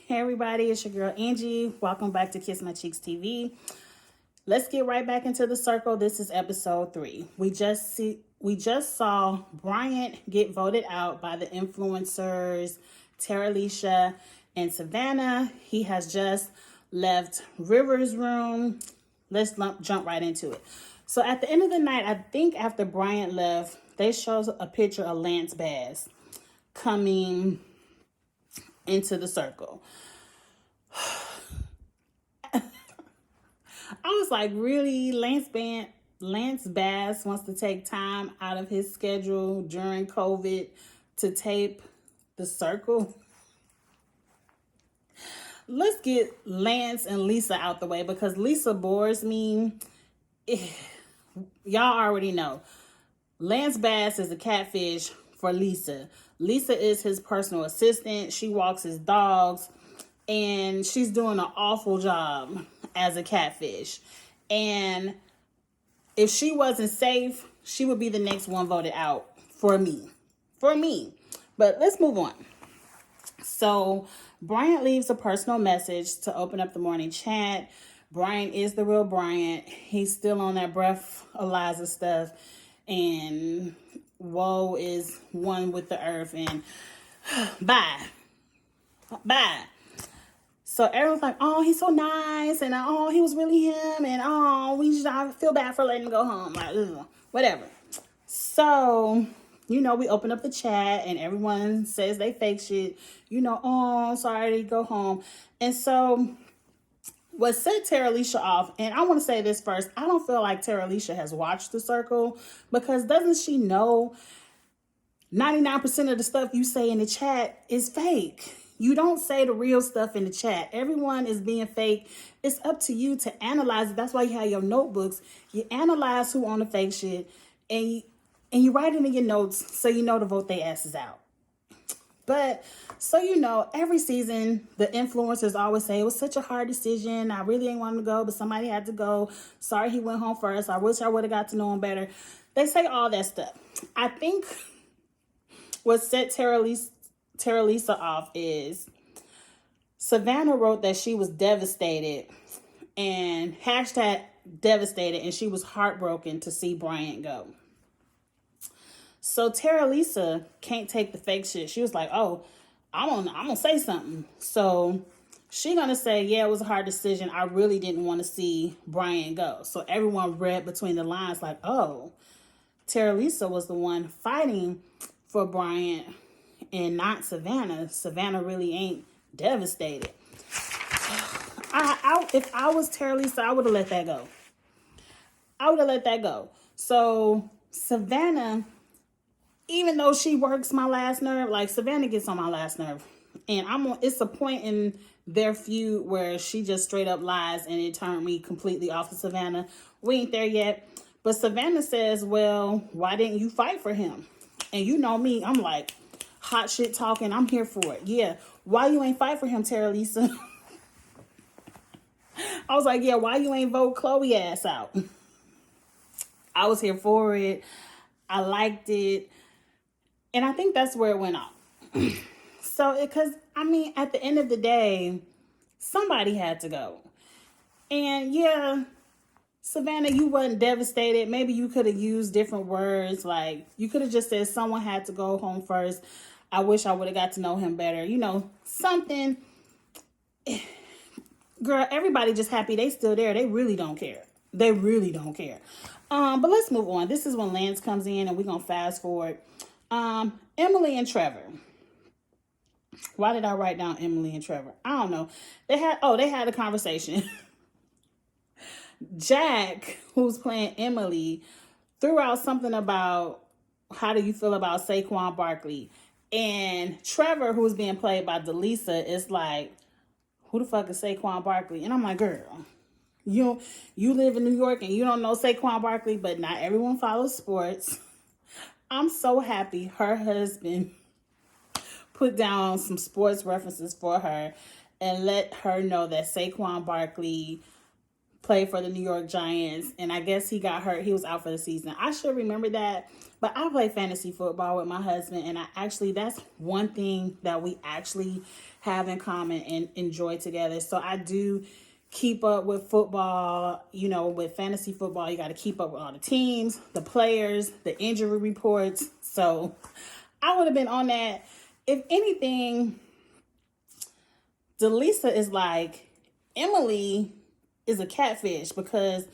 Hey everybody, it's your girl Angie. Welcome back to Kiss My Cheeks TV. Let's get right back into the circle. This is episode 3. We just saw Bryant get voted out by the influencers Terralisha and Savannah. He has just left River's room. Let's jump right into it. So at the end of the night, I think after Bryant left, they showed a picture of Lance Bass coming into the circle. I was like, really? Lance Bass wants to take time out of his schedule during COVID to tape the circle? Let's get Lance and Lisa out the way because Lisa bores me. Y'all already know. Lance Bass is a catfish for Lisa. Lisa is his personal assistant. She walks his dogs. And she's doing an awful job as a catfish. And if she wasn't safe, she would be the next one voted out for me. But let's move on. So Bryant leaves a personal message to open up the morning chat. Bryant is the real Bryant. He's still on that breath Eliza stuff. And woe is one with the earth. And bye. So everyone's like, oh, he's so nice, and oh, he was really him, and oh, I feel bad for letting him go home, like, ugh, whatever. So, we open up the chat, and everyone says they fake shit, oh, sorry to go home. And so, what set Terralisha off, and I want to say this first, I don't feel like Terralisha has watched The Circle, because doesn't she know 99% of the stuff you say in the chat is fake? You don't say the real stuff in the chat. Everyone is being fake. It's up to you to analyze it. That's why you have your notebooks. You analyze who on the fake shit, and you write it in your notes so you know to vote their asses out. But so every season the influencers always say it was such a hard decision. I really didn't want him to go, but somebody had to go. Sorry he went home first. I wish I would have got to know him better. They say all that stuff. I think what set Terralisha off is Savannah wrote that she was devastated and hashtag devastated, and she was heartbroken to see Bryant go. So Terralisha can't take the fake shit. She was like, oh, I'm gonna say something. So she gonna say, yeah, it was a hard decision. I really didn't want to see Bryant go. So everyone read between the lines like, oh, Terralisha was the one fighting for Bryant and not Savannah. Savannah really ain't devastated. If I was Terralisha, I would have let that go. So Savannah, even though she works my last nerve, like Savannah gets on my last nerve. And it's a point in their feud where she just straight up lies and it turned me completely off of Savannah. We ain't there yet. But Savannah says, well, why didn't you fight for him? And you know me, I'm like, hot shit talking, I'm here for it. Yeah, why you ain't fight for him, Terralisha? I was like, yeah, why you ain't vote Chloe ass out? I was here for it. I liked it. And I think that's where it went off. Because at the end of the day, somebody had to go. And yeah, Savannah, you wasn't devastated. Maybe you could have used different words. Like, you could have just said someone had to go home first. I wish I would have got to know him better. Something. Girl, everybody just happy they still there. They really don't care. But let's move on. This is when Lance comes in, and we're going to fast forward. Emily and Trevor. Why did I write down Emily and Trevor? I don't know. They had a conversation. Jack, who's playing Emily, threw out something about how do you feel about Saquon Barkley? And Trevor, who's being played by Delisa, is like, who the fuck is Saquon Barkley? And I'm like, girl, you live in New York and you don't know Saquon Barkley, but not everyone follows sports. I'm so happy her husband put down some sports references for her and let her know that Saquon Barkley played for the New York Giants, and I guess he got hurt. He was out for the season. I should remember that. But I play fantasy football with my husband, and that's one thing that we actually have in common and enjoy together. So I do keep up with football. You know, with fantasy football, you got to keep up with all the teams, the players, the injury reports. So I would have been on that. If anything, Delisa is like, Emily is a catfish, because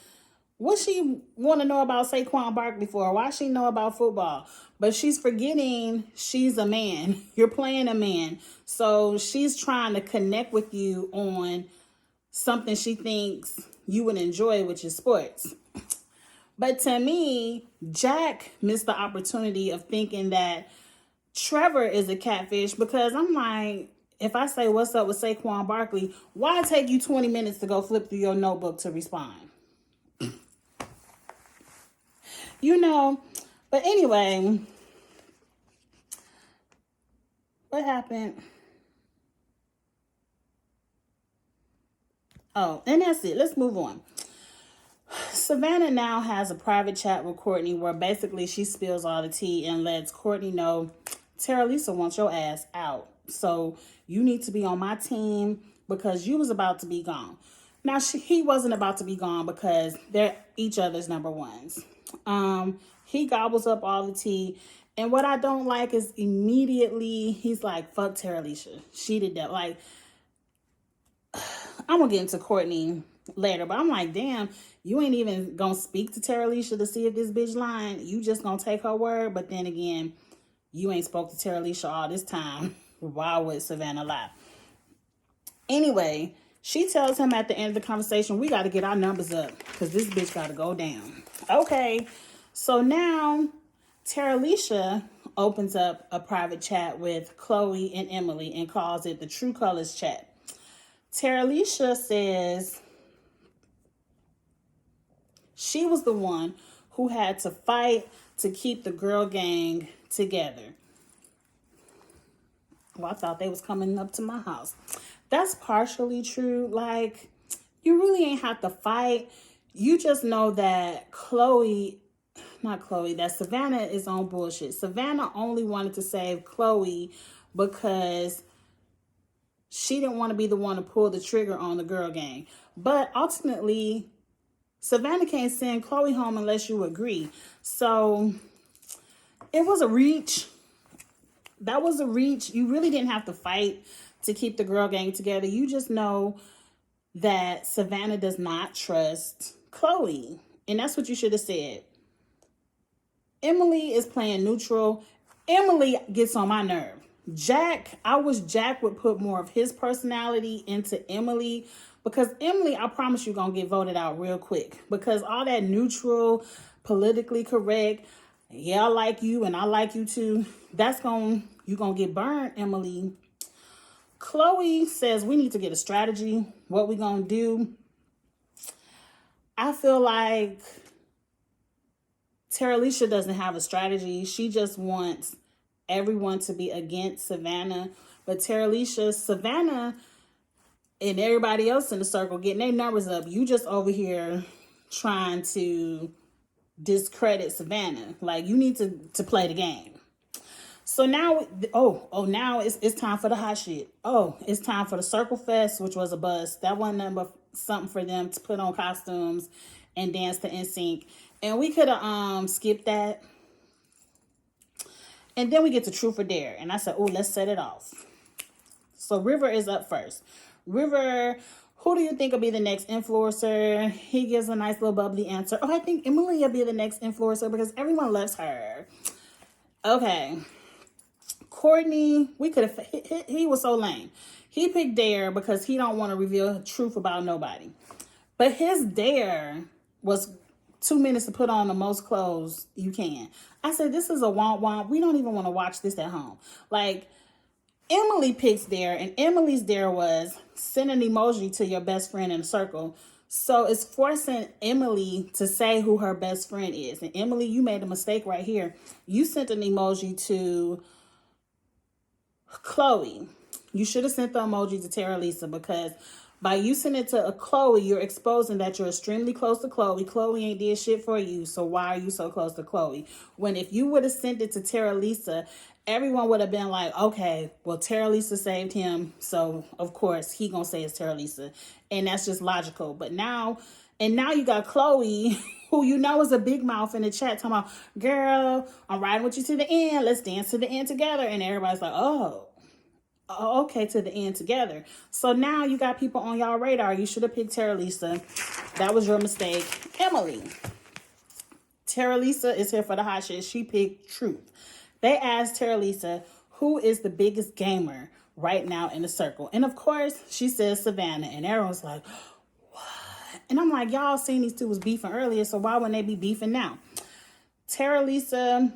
what she want to know about Saquon Barkley for? Why she know about football? But she's forgetting she's a man. You're playing a man. So she's trying to connect with you on something she thinks you would enjoy, which is sports. But to me, Jack missed the opportunity of thinking that Trevor is a catfish, because I'm like, if I say, what's up with Saquon Barkley, why take you 20 minutes to go flip through your notebook to respond? You know, but anyway, what happened? Oh, and that's it. Let's move on. Savannah now has a private chat with Courtney where basically she spills all the tea and lets Courtney know, Tara Lisa wants your ass out. So you need to be on my team because you was about to be gone. Now, he wasn't about to be gone because they're each other's number ones. He gobbles up all the tea. And what I don't like is immediately he's like, fuck Tara Lisa. She did that. Like, I'm going to get into Courtney later, but I'm like, damn, you ain't even going to speak to Tara Lisa to see if this bitch lying. You just going to take her word. But then again, you ain't spoke to Tara Lisa all this time. Why would Savannah lie? Anyway, she tells him at the end of the conversation, we got to get our numbers up because this bitch got to go down. Okay, so now Tara Lisa opens up a private chat with Chloe and Emily and calls it the True Colors chat. Tara Lisa says she was the one who had to fight to keep the girl gang together. Well, I thought they was coming up to my house. That's partially true. Like, you really ain't have to fight. You just know that that Savannah is on bullshit. Savannah only wanted to save Chloe because she didn't want to be the one to pull the trigger on the girl gang. But ultimately, Savannah can't send Chloe home unless you agree. So it was a reach. That was a reach. You really didn't have to fight to keep the girl gang together. You just know that Savannah does not trust Chloe. And that's what you should have said. Emily is playing neutral. Emily gets on my nerve. I wish Jack would put more of his personality into Emily, because Emily, I promise you, gonna get voted out real quick, because all that neutral, politically correct, yeah, I like you and I like you too, you're gonna get burned, Emily. Chloe says we need to get a strategy, what we gonna do. I feel like Tara Lisa doesn't have a strategy. She just wants everyone to be against Savannah. But Savannah, and everybody else in the circle getting their numbers up. You just over here trying to discredit Savannah. Like, you need to play the game. So now, now it's time for the hot shit. Oh, it's time for the Circle Fest, which was a bust. That wasn't nothing but something for them to put on costumes and dance to NSYNC. And we could have skipped that. And then we get to Truth or Dare. And I said, oh, let's set it off. So River is up first. River, who do you think will be the next influencer? He gives a nice little bubbly answer. Oh, I think Emily will be the next influencer because everyone loves her. Okay. Courtney, he was so lame. He picked Dare because he don't want to reveal truth about nobody. But his Dare was 2 minutes to put on the most clothes you can. I said, this is a womp. We don't even want to watch this at home. Like, Emily picks Dare, and Emily's Dare was send an emoji to your best friend in a circle. So it's forcing Emily to say who her best friend is. And Emily, you made a mistake right here. You sent an emoji to Chloe. You should have sent the emoji to Tara Lisa, because By you sending it to a Chloe, you're exposing that you're extremely close to Chloe. Chloe ain't did shit for you, so why are you so close to Chloe? When if you would have sent it to Tara Lisa, everyone would have been like, okay, well, Tara Lisa saved him, so of course he gonna say it's Tara Lisa. And that's just logical. But now you got Chloe, who you know is a big mouth in the chat, talking about, girl, I'm riding with you to the end. Let's dance to the end together. And everybody's like, oh, okay, to the end together. So now you got people on y'all radar. You should have picked Tara Lisa. That was your mistake. Emily. Tara Lisa is here for the hot shit. She picked Truth. They asked Tara Lisa, who is the biggest gamer right now in the circle? And of course, she says Savannah. And everyone's like, what? And I'm like, y'all seen these two was beefing earlier, so why wouldn't they be beefing now? Tara Lisa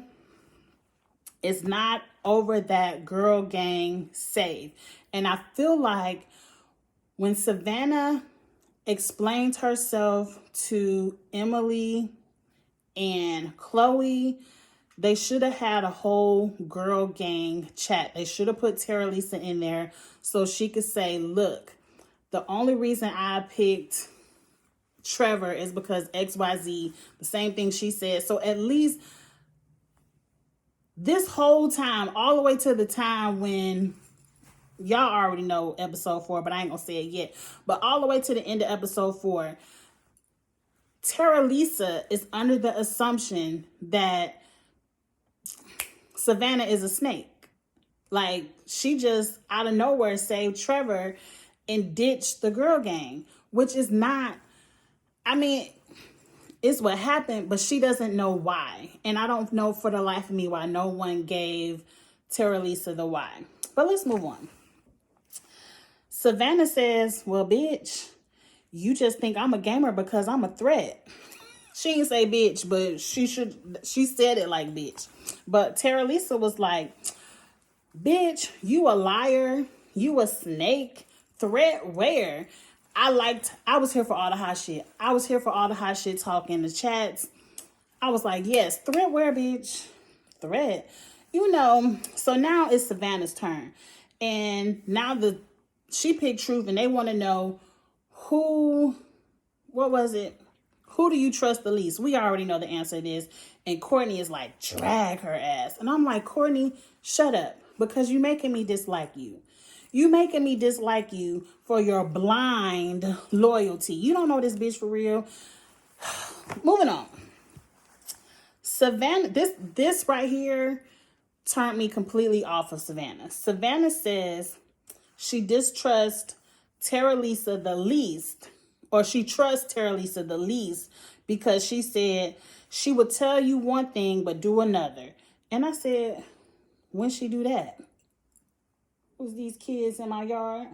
is not over that girl gang save. And I feel like when Savannah explained herself to Emily and Chloe, they should have had a whole girl gang chat. They should have put Tara Lisa in there so she could say, look, the only reason I picked Trevor is because XYZ, the same thing she said. So at least this whole time, all the way to the time when y'all already know episode 4, but I ain't gonna say it yet. But all the way to the end of episode 4, Tara Lisa is under the assumption that Savannah is a snake. Like, she just out of nowhere saved Trevor and ditched the girl gang, which is not, I mean, it's what happened, but she doesn't know why. And I don't know for the life of me why no one gave Tara Lisa the why. But let's move on. Savannah says, well, bitch, you just think I'm a gamer because I'm a threat. She didn't say bitch, but she said it like bitch. But Tara Lisa was like, bitch, you a liar. You a snake. Threat where? I was here for all the hot shit. I was here for all the hot shit talk in the chats. I was like, yes, threat where, bitch? Threat. You know, so now it's Savannah's turn. And now she picked Truth, and they want to know what was it? Who do you trust the least? We already know the answer to this. And Courtney is like, drag her ass. And I'm like, Courtney, shut up. Because you're making me dislike you. You making me dislike you for your blind loyalty. You don't know this bitch for real. Moving on. Savannah, this right here turned me completely off of Savannah. Savannah says she distrusts Tara Lisa the least, or she trusts Tara Lisa the least because she said she would tell you one thing but do another. And I said, when she do that? Was these kids in my yard?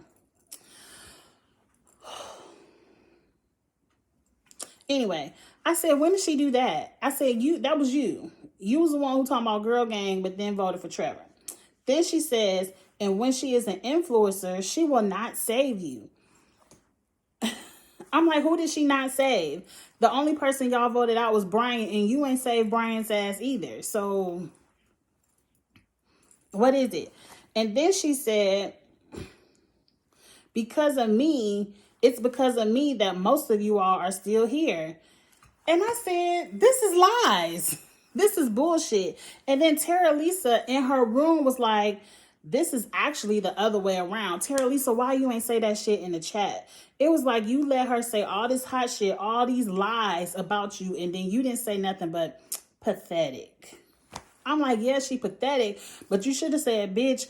Anyway, I said, when did she do that? I said, that was you. You was the one who talking about girl gang, but then voted for Trevor. Then she says, and when she is an influencer, she will not save you. I'm like, who did she not save? The only person y'all voted out was Brian, and you ain't saved Brian's ass either. So, what is it? And then she said, because of me, it's because of me that most of you all are still here. And I said, this is lies. This is bullshit. And then Tara Lisa in her room was like, this is actually the other way around. Tara Lisa, why you ain't say that shit in the chat? It was like you let her say all this hot shit, all these lies about you, and then you didn't say nothing but pathetic. I'm like, yeah, she pathetic, but you should have said, bitch,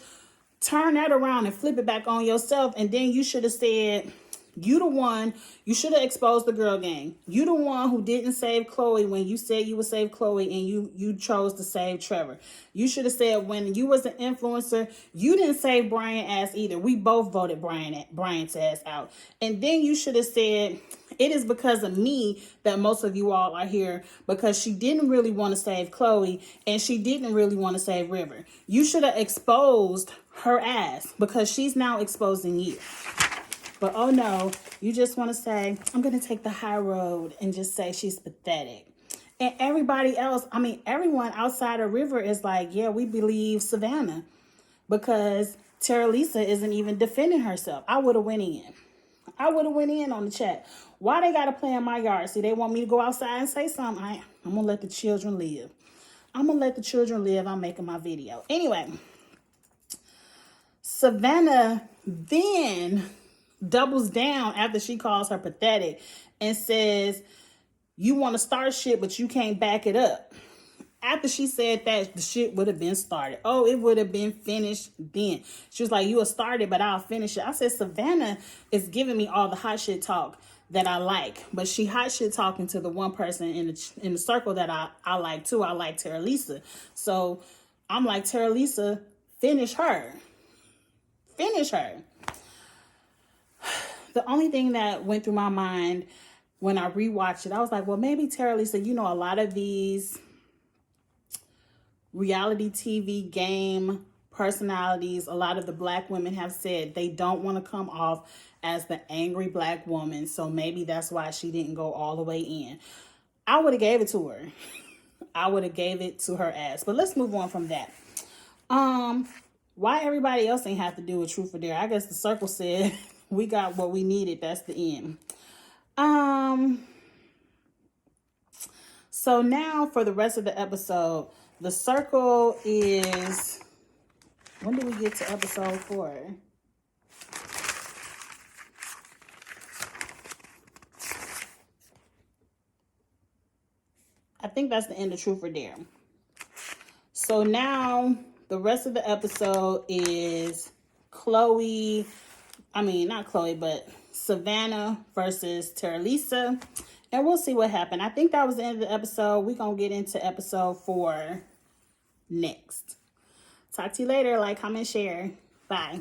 turn that around and flip it back on yourself. And then you should have said, you the one, you should have exposed the girl gang. You the one who didn't save Chloe when you said you would save Chloe, and you chose to save Trevor. You should have said when you was an influencer, you didn't save Brian ass either. We both voted Brian's ass out. And then you should have said, it is because of me that most of you all are here, because she didn't really want to save Chloe and she didn't really want to save River. You should have exposed her ass because she's now exposing you. But oh no, you just want to say, I'm going to take the high road and just say she's pathetic. And everybody else, I mean, everyone outside of River is like, yeah, we believe Savannah because Tara Lisa isn't even defending herself. I would have went in. I would have went in on the chat. Why they got to play in my yard? See, they want me to go outside and say something. I'm going to let the children live. I'm going to let the children live. I'm making my video. Anyway, Savannah then doubles down after she calls her pathetic and says, you want to start shit, but you can't back it up. After she said that, the shit would have been started. Oh, it would have been finished then. She was like, you will start it, but I'll finish it. I said, Savannah is giving me all the hot shit talk that I like. But she hot shit talking to the one person in the circle that I like too. I like Tara Lisa. So I'm like, Tara Lisa, finish her. Finish her. The only thing that went through my mind when I rewatched it, I was like, well, maybe Tara Lisa, you know, a lot of these reality TV game personalities, a lot of the black women have said they don't want to come off as the angry black woman. So maybe that's why she didn't go all the way in. I would have gave it to her. I would have gave it to her ass. But let's move on from that. Why everybody else ain't have to do with Truth or Dare? I guess the circle said we got what we needed. That's the end. So now for the rest of the episode, the circle is, when do we get to episode 4? I think that's the end of Truth or Dare. So now the rest of the episode is Savannah versus Tara Lisa. And we'll see what happened. I think that was the end of the episode. We're going to get into episode 4 next. Talk to you later. Like, comment, share. Bye.